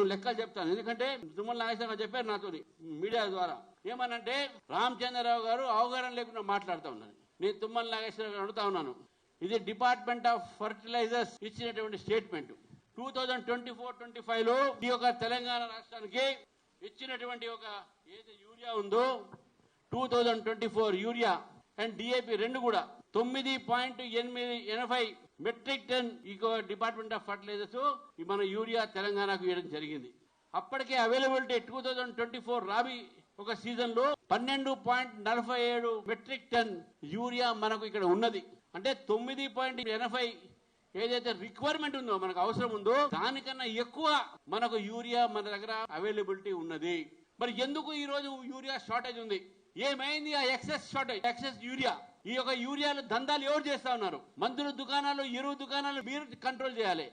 నేను లెక్కలు చెప్తాను. ఎందుకంటే తుమ్మల నాగేశ్వరరావు చెప్పారు నాతో మీడియా ద్వారా. ఏమనంటే రామచంద్రరావు గారు అవగాహన లేకుండా మాట్లాడుతూ ఉన్నారు. నేను తుమ్మల నాగేశ్వరరావు గారు అడుగుతా ఉన్నాను, ఇది డిపార్ట్మెంట్ ఆఫ్ ఫర్టిలైజర్స్ ఇచ్చినటువంటి స్టేట్మెంట్ 2024-25 లో ఈ యొక్క తెలంగాణ రాష్ట్రానికి ఇచ్చినటువంటి ఒక ఏది యూరియా ఉందో 2024 యూరియా అండ్ డిఏపి రెండు కూడా 9.80 మెట్రిక్ టన్ ఈ డిపార్ట్మెంట్ ఆఫ్ ఫర్టిలైజర్స్ మన యూరియా తెలంగాణకు ఇవ్వడం జరిగింది. అప్పటికే అవైలబిలిటీ 2024 రాబీ ఒక సీజన్ లో 12.47 మెట్రిక్ టన్ యూరియా మనకు ఇక్కడ ఉన్నది. అంటే 9.80 ఏదైతే రిక్వైర్మెంట్ ఉందో మనకు అవసరం ఉందో దానికన్నా ఎక్కువ మనకు యూరియా మన దగ్గర అవైలబిలిటీ ఉన్నది. మరి ఎందుకు ఈ రోజు యూరియా షార్టేజ్ ఉంది? ఏమైంది ఆ ఎక్సెస్ షార్టేజ్, ఎక్సెస్ యూరియా? ఈ యొక్క యూరియాలు దందాలు ఎవరు చేస్తా ఉన్నారు? మందుల దుకాణాలు, ఎరువు దుకాణాలు మీరు కంట్రోల్ చేయాలి.